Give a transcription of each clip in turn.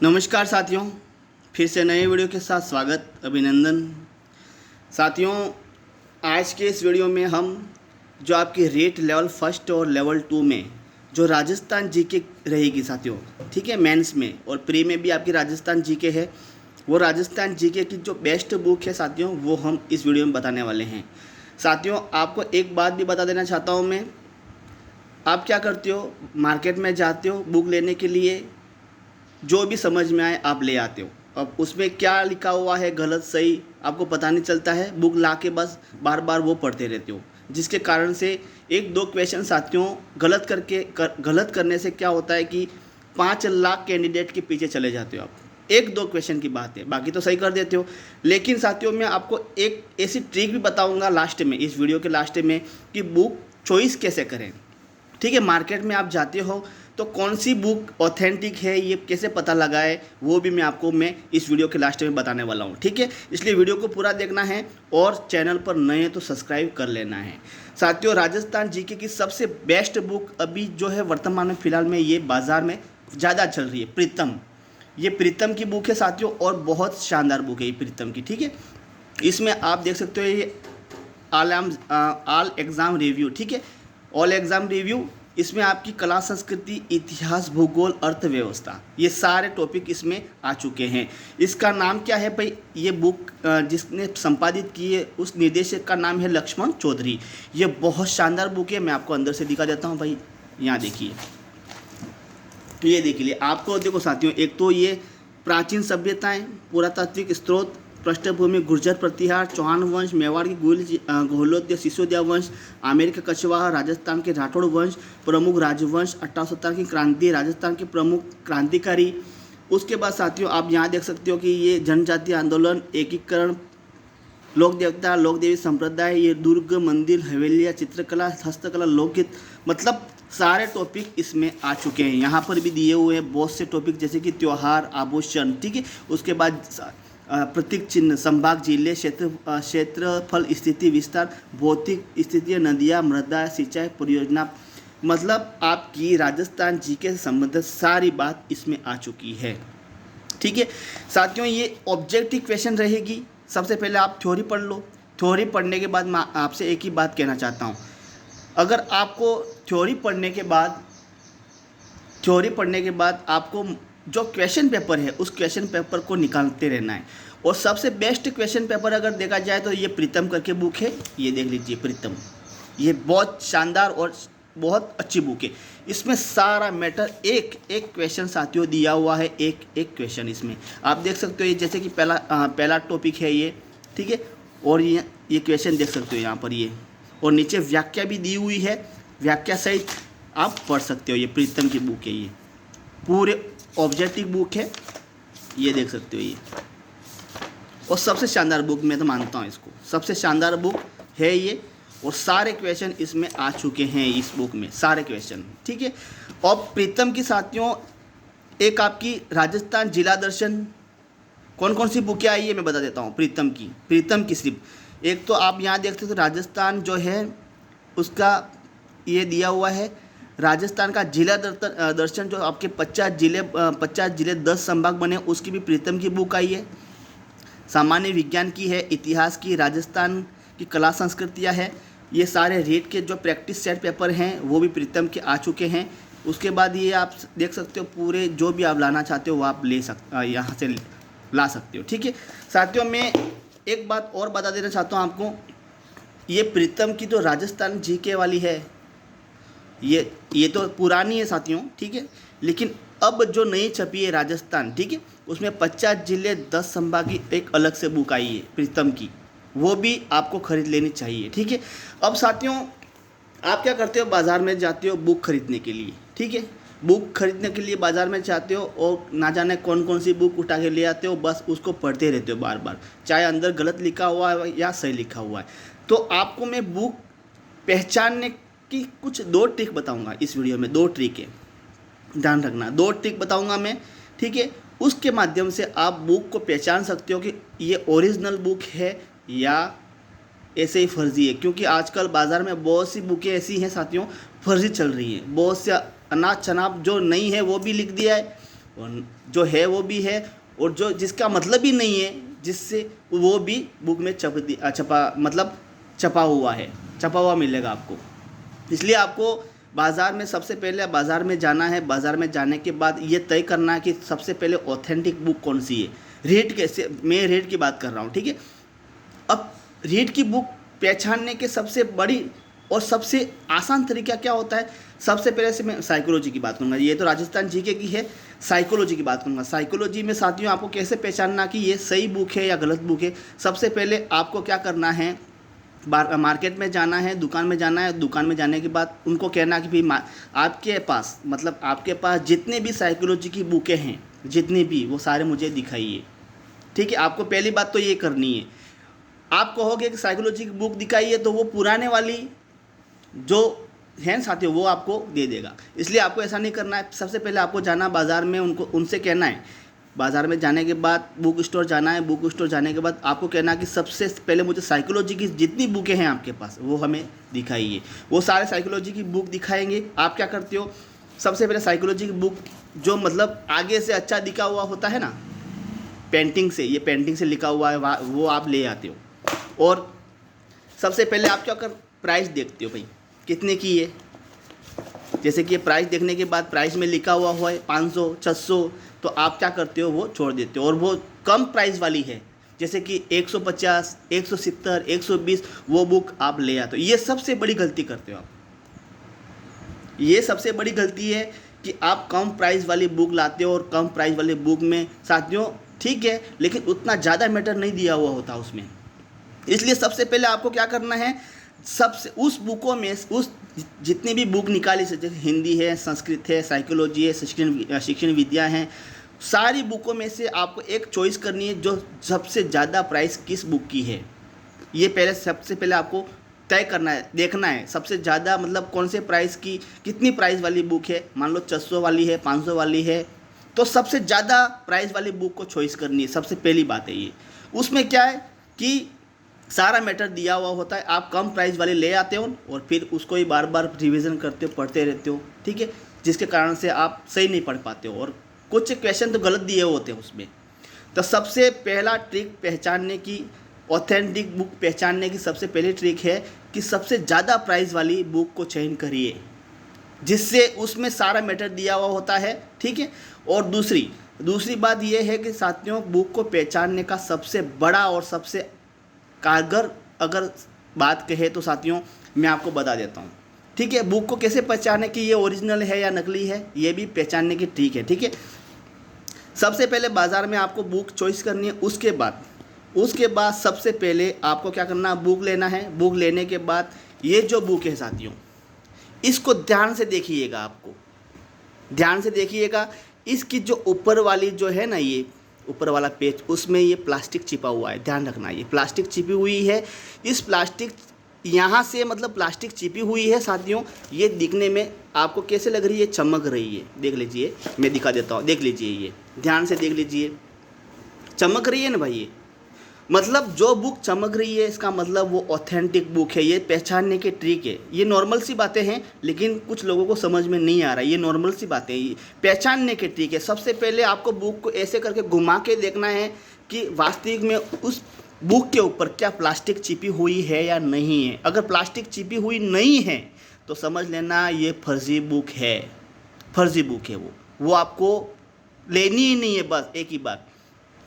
नमस्कार साथियों, फिर से नए वीडियो के साथ स्वागत, अभिनंदन। साथियों, आज के इस वीडियो में हम जो आपके रेट लेवल फर्स्ट और लेवल 2 में जो राजस्थान जीके रहेगी साथियों, ठीक है, मेंस में और प्री में भी आपकी राजस्थान जीके है। वो राजस्थान जीके की जो बेस्ट बुक है साथियों, वो हम इस वीडियो में बताने वाले हैं। साथियों, आपको एक बात भी बता देना चाहता हूँ मैं, आप क्या करते हो, मार्केट में जाते हो बुक लेने के लिए, जो भी समझ में आए आप ले आते हो। अब उसमें क्या लिखा हुआ है गलत सही आपको पता नहीं चलता है, बुक ला के बस बार बार वो पढ़ते रहते हो, जिसके कारण से एक दो क्वेश्चन साथियों गलत करने से क्या होता है कि 5 लाख कैंडिडेट के पीछे चले जाते हो आप। एक दो क्वेश्चन की बात है, बाकी तो सही कर देते हो। लेकिन साथियों, मैं आपको एक ऐसी ट्रिक भी बताऊंगा लास्ट में, इस वीडियो के लास्ट में, कि बुक चॉइस कैसे करें। ठीक है, मार्केट में आप जाते हो तो कौन सी बुक ऑथेंटिक है ये कैसे पता लगाए, वो भी मैं इस वीडियो के लास्ट में बताने वाला हूँ। ठीक है, इसलिए वीडियो को पूरा देखना है और चैनल पर नए हैं तो सब्सक्राइब कर लेना है। साथियों, राजस्थान जीके की सबसे बेस्ट बुक अभी जो है वर्तमान में फ़िलहाल में ये बाज़ार में ज़्यादा चल रही है, प्रीतम। ये प्रीतम की बुक है साथियों, और बहुत शानदार बुक है ये प्रीतम की। ठीक है, इसमें आप देख सकते हो ये ऑल एग्ज़ाम रिव्यू, ठीक है, ऑल एग्ज़ाम रिव्यू। इसमें आपकी कला संस्कृति, इतिहास, भूगोल, अर्थव्यवस्था, ये सारे टॉपिक इसमें आ चुके हैं। इसका नाम क्या है भाई, ये बुक जिसने संपादित की है उस निर्देशक का नाम है लक्ष्मण चौधरी। ये बहुत शानदार बुक है, मैं आपको अंदर से दिखा देता हूँ भाई। यहाँ देखिए, तो ये देख लिए आपको, देखो साथियों, एक तो ये प्राचीन सभ्यताएं, पुरातात्विक स्रोत, पृष्ठभूमि, गुर्जर प्रतिहार, चौहान वंश, मेवाड़ की घोलोद्य, सिसोदिया वंश, आमेर का कछवाहा, राजस्थान के राठौड़ वंश, प्रमुख राजवंश, 1870 की क्रांति, राजस्थान के प्रमुख क्रांतिकारी। उसके बाद साथियों आप यहाँ देख सकते हो कि ये जनजातीय आंदोलन, एकीकरण, लोक देवता, लोक देवी संप्रदाय, ये दुर्ग, मंदिर, हवेलियाँ, चित्रकला, हस्तकला, लोकगीत, मतलब सारे टॉपिक इसमें आ चुके हैं। यहाँ पर भी दिए हुए हैं बहुत से टॉपिक, जैसे कि त्योहार, आभूषण, ठीक है। उसके बाद प्रतीक चिन्ह, संभाग, जिले, क्षेत्रफल, स्थिति, विस्तार, भौतिक स्थिति, नदियाँ, मृदा, सिंचाई, परियोजना, मतलब आपकी राजस्थान जीके से संबंधित सारी बात इसमें आ चुकी है। ठीक है साथियों, ये ऑब्जेक्टिव क्वेश्चन रहेगी। सबसे पहले आप थ्योरी पढ़ लो। थ्योरी पढ़ने के बाद मैं आपसे एक ही बात कहना चाहता हूँ, अगर आपको थ्योरी पढ़ने के बाद आपको जो क्वेश्चन पेपर है उस क्वेश्चन पेपर को निकालते रहना है। और सबसे बेस्ट क्वेश्चन पेपर अगर देखा जाए तो ये प्रीतम करके बुक है, ये देख लीजिए प्रीतम। ये बहुत शानदार और बहुत अच्छी बुक है। इसमें सारा मैटर एक एक क्वेश्चन साथियों दिया हुआ है, एक एक क्वेश्चन इसमें आप देख सकते हो। ये जैसे कि पहला टॉपिक है ये, ठीक है, और ये क्वेश्चन देख सकते हो यहाँ पर ये, और नीचे व्याख्या भी दी हुई है, व्याख्या सहित आप पढ़ सकते हो। ये प्रीतम की बुक है, ये पूरे ऑब्जेक्टिव बुक है, ये देख सकते हो ये। और सबसे शानदार बुक मैं तो मानता हूँ इसको, सबसे शानदार बुक है ये। और सारे क्वेश्चन इसमें आ चुके हैं इस बुक में, सारे क्वेश्चन, ठीक है। और प्रीतम की साथियों एक आपकी राजस्थान जिला दर्शन, कौन कौन सी बुकें आई है मैं बता देता हूँ। प्रीतम की सिर्फ एक तो आप यहाँ देखते हो, राजस्थान जो है उसका ये दिया हुआ है, राजस्थान का जिला दर्शन जो आपके 50 जिले 10 संभाग बने, उसकी भी प्रीतम की बुक आई है। सामान्य विज्ञान की है, इतिहास की, राजस्थान की कला संस्कृतियाँ है, ये सारे रेट के जो प्रैक्टिस सेट पेपर हैं वो भी प्रीतम के आ चुके हैं। उसके बाद ये आप देख सकते हो पूरे जो भी आप लाना चाहते हो वो आप यहाँ से ला सकते हो। ठीक है साथियों, मैं एक बात और बता देना चाहता हूँ आपको, ये प्रीतम की जो राजस्थान जीके वाली है ये तो पुरानी है साथियों, ठीक है, लेकिन अब जो नई छपी है राजस्थान, ठीक है, उसमें 50 जिले 10 संभाग की एक अलग से बुक आई है प्रीतम की, वो भी आपको खरीद लेनी चाहिए। ठीक है, अब साथियों आप क्या करते हो, बाज़ार में जाते हो बुक खरीदने के लिए, ठीक है, बुक खरीदने के लिए बाज़ार में जाते हो और ना जाने कौन कौन सी बुक उठा के ले आते हो, बस उसको पढ़ते रहते हो बार बार, चाहे अंदर गलत लिखा हुआ है या सही लिखा हुआ है। तो आपको मैं बुक पहचानने की कुछ 2 ट्रिक बताऊंगा इस वीडियो में, 2 ट्रिक है, ध्यान रखना, 2 ट्रिक बताऊंगा मैं, ठीक है। उसके माध्यम से आप बुक को पहचान सकते हो कि ये ओरिजिनल बुक है या ऐसे ही फर्जी है, क्योंकि आजकल बाज़ार में बहुत सी बुकें ऐसी हैं साथियों फर्जी चल रही हैं। बहुत से अनाज शनाब जो नहीं है वो भी लिख दिया है, और जो है वो भी है, और जो जिसका मतलब ही नहीं है जिससे वो भी बुक में छपा हुआ है, छपा हुआ मिलेगा आपको। इसलिए आपको बाज़ार में सबसे पहले बाज़ार में जाना है। बाज़ार में जाने के बाद ये तय करना है कि सबसे पहले ऑथेंटिक बुक कौन सी है। रेट कैसे, मैं रेट की बात कर रहा हूँ, ठीक है। अब रेट की बुक पहचानने के सबसे बड़ी और सबसे आसान तरीका क्या होता है, सबसे पहले से मैं साइकोलॉजी की बात करूँगा। ये तो राजस्थान जीके की है, साइकोलॉजी की बात करूँगा। साइकोलॉजी में साथियों आपको कैसे पहचानना कि ये सही बुक है या गलत बुक है। सबसे पहले आपको क्या करना है, मार्केट में जाना है, दुकान में जाना है। दुकान में जाने के बाद उनको कहना कि भाई आपके पास, मतलब आपके पास जितने भी साइकोलॉजी की बुकें हैं, जितनी भी, वो सारे मुझे दिखाइए, ठीक है। आपको पहली बात तो ये करनी है। आप कहोगे कि साइकोलॉजी की बुक दिखाइए, तो वो पुराने वाली जो है साथियों वो आपको दे देगा। इसलिए आपको ऐसा नहीं करना है। सबसे पहले आपको जाना बाज़ार में, उनसे कहना है, बाज़ार में जाने के बाद बुक स्टोर जाना है। बुक स्टोर जाने के बाद आपको कहना कि सबसे पहले मुझे साइकोलॉजी की जितनी बुकें हैं आपके पास वो हमें दिखाइए। वो सारे साइकोलॉजी की बुक दिखाएंगे। आप क्या करते हो, सबसे पहले साइकोलॉजी की बुक जो मतलब आगे से अच्छा दिखा हुआ होता है ना, पेंटिंग से, ये पेंटिंग से लिखा हुआ है, वो आप ले आते हो। और सबसे पहले आप क्या कर, प्राइस देखते हो भाई कितने की है। जैसे कि ये प्राइस देखने के बाद प्राइस में लिखा हुआ है 500 600, तो आप क्या करते हो, वो छोड़ देते हो। और वो कम प्राइस वाली है, जैसे कि 150 170 120, वो बुक आप ले आते हो। ये सबसे बड़ी गलती करते हो आप। ये सबसे बड़ी गलती है कि आप कम प्राइस वाली बुक लाते हो। और कम प्राइस वाली बुक में साथियों ठीक है, लेकिन उतना ज़्यादा मैटर नहीं दिया हुआ होता उसमें। इसलिए सबसे पहले आपको क्या करना है, सबसे उस बुकों में, उस जितनी भी बुक निकाली, जैसे हिंदी है, संस्कृत है, साइकोलॉजी है, शिक्षण विद्या है, सारी बुकों में से आपको एक चॉइस करनी है जो सबसे ज़्यादा प्राइस किस बुक की है। ये पहले सबसे पहले आपको तय करना है, देखना है सबसे ज़्यादा मतलब कौन से प्राइस की, कितनी प्राइस वाली बुक है। मान लो 600 वाली है, 500 वाली है, तो सबसे ज़्यादा प्राइस वाली बुक को चॉइस करनी है। सबसे पहली बात है ये। उसमें क्या है कि सारा मैटर दिया हुआ होता है। आप कम प्राइस वाले ले आते हो और फिर उसको ही बार बार रिवीजन करते हो, पढ़ते रहते हो, ठीक है, जिसके कारण से आप सही नहीं पढ़ पाते हो और कुछ क्वेश्चन तो गलत दिए होते हैं उसमें। तो सबसे पहला ट्रिक पहचानने की, ऑथेंटिक बुक पहचानने की सबसे पहली ट्रिक है कि सबसे ज़्यादा प्राइस वाली बुक को चयन करिए, जिससे उसमें सारा मैटर दिया हुआ होता है, ठीक है। और दूसरी बात यह है कि साथियों, बुक को पहचानने का सबसे बड़ा और सबसे कारगर अगर बात कहे तो साथियों मैं आपको बता देता हूँ, ठीक है। बुक को कैसे पहचाने कि ये ओरिजिनल है या नकली है, ये भी पहचानने की ट्रिक है, ठीक है। सबसे पहले बाज़ार में आपको बुक चॉइस करनी है। उसके बाद सबसे पहले आपको क्या करना, बुक लेना है। बुक लेने के बाद ये जो बुक है साथियों, इसको ध्यान से देखिएगा, आपको ध्यान से देखिएगा। इसकी जो ऊपर वाली जो है ना, ये ऊपर वाला पेज, उसमें ये प्लास्टिक चिपा हुआ है, ध्यान रखना। ये प्लास्टिक चिपी हुई है। इस प्लास्टिक यहाँ से मतलब प्लास्टिक चिपी हुई है साथियों। ये दिखने में आपको कैसे लग रही है, चमक रही है। देख लीजिए, मैं दिखा देता हूँ, देख लीजिए, ये ध्यान से देख लीजिए, चमक रही है ना भाई। ये मतलब जो बुक चमक रही है, इसका मतलब वो ऑथेंटिक बुक है। ये पहचानने के ट्रिक है। ये नॉर्मल सी बातें हैं, लेकिन कुछ लोगों को समझ में नहीं आ रहा है। ये नॉर्मल सी बातें हैं, ये पहचानने के ट्रिक है। सबसे पहले आपको बुक को ऐसे करके घुमा के देखना है कि वास्तविक में उस बुक के ऊपर क्या प्लास्टिक चिपी हुई है या नहीं है। अगर प्लास्टिक चिपी हुई नहीं है तो समझ लेना ये फर्जी बुक है, फर्जी बुक है। वो आपको लेनी ही नहीं है, बस एक ही बात।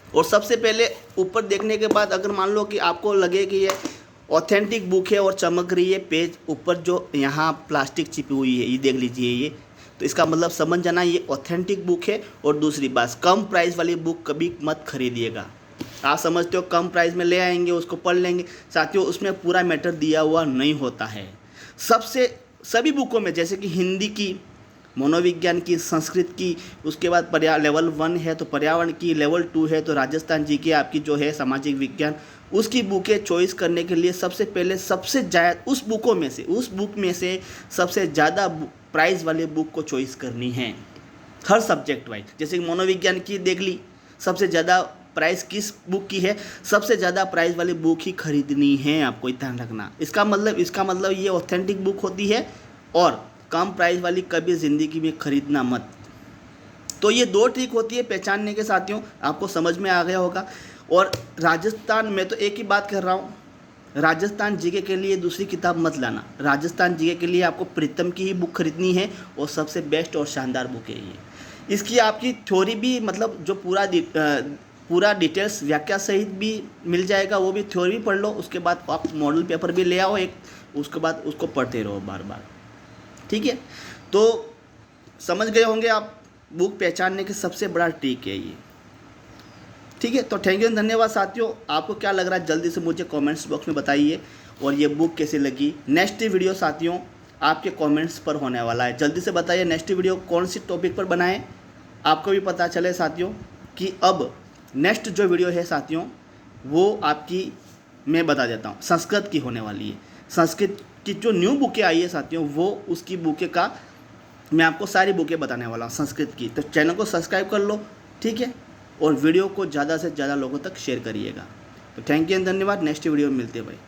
और सबसे पहले ऊपर देखने के बाद अगर मान लो कि आपको लगे कि ये ऑथेंटिक बुक है और चमक रही है, पेज ऊपर जो यहाँ प्लास्टिक चिपी हुई है, ये देख लीजिए, ये तो इसका मतलब समझ जाना ये ऑथेंटिक बुक है। और दूसरी बात, कम प्राइस वाली बुक कभी मत खरीदिएगा। आप समझते हो कम प्राइस में ले आएंगे, उसको पढ़ लेंगे, साथियों उसमें पूरा मैटर दिया हुआ नहीं होता है। सभी बुकों में, जैसे कि हिंदी की, मनोविज्ञान की, संस्कृत की, उसके बाद लेवल 1 है तो पर्यावरण की, लेवल 2 है तो राजस्थान जी की आपकी जो है सामाजिक विज्ञान, उसकी बुकें चॉइस करने के लिए सबसे पहले सबसे ज़्यादा उस बुक में से सबसे ज़्यादा प्राइस वाले बुक को चॉइस करनी है, हर सब्जेक्ट वाइज। जैसे कि मनोविज्ञान की देख ली, सबसे ज़्यादा प्राइस किस बुक की है, सबसे ज़्यादा प्राइस वाली बुक ही खरीदनी है, आपको ध्यान रखना। इसका मतलब ये ऑथेंटिक बुक होती है और कम प्राइस वाली कभी ज़िंदगी में खरीदना मत। तो ये 2 ट्रिक होती है पहचानने के साथियों, आपको समझ में आ गया होगा। और राजस्थान में तो एक ही बात कर रहा हूँ, राजस्थान जीके के लिए दूसरी किताब मत लाना, राजस्थान जीके के लिए आपको प्रीतम की ही बुक खरीदनी है और सबसे बेस्ट और शानदार बुक है ये। इसकी आपकी थ्योरी भी मतलब जो पूरा डिटेल्स व्याख्या सहित भी मिल जाएगा, वो भी थ्योरी भी पढ़ लो, उसके बाद आप मॉडल पेपर भी ले आओ एक, उसके बाद उसको पढ़ते रहो बार बार, ठीक है। तो समझ गए होंगे आप, बुक पहचानने की सबसे बड़ा ट्रिक है ये, ठीक है। तो थैंक यू, धन्यवाद साथियों। आपको क्या लग रहा है जल्दी से मुझे कमेंट्स बॉक्स में बताइए, और ये बुक कैसी लगी। नेक्स्ट वीडियो साथियों आपके कमेंट्स पर होने वाला है, जल्दी से बताइए नेक्स्ट वीडियो कौन सी टॉपिक पर बनाएं, आपको भी पता चले साथियों कि अब नेक्स्ट जो वीडियो है साथियों वो आपकी मैं बता देता हूँ, संस्कृत की होने वाली है। संस्कृत की जो न्यू बुकें आई है साथियों, वो उसकी बुकें का मैं आपको सारी बुकें बताने वाला हूँ संस्कृत की। तो चैनल को सब्सक्राइब कर लो, ठीक है, और वीडियो को ज़्यादा से ज़्यादा लोगों तक शेयर करिएगा। तो थैंक यू एंड धन्यवाद, नेक्स्ट वीडियो में मिलते हैं भाई।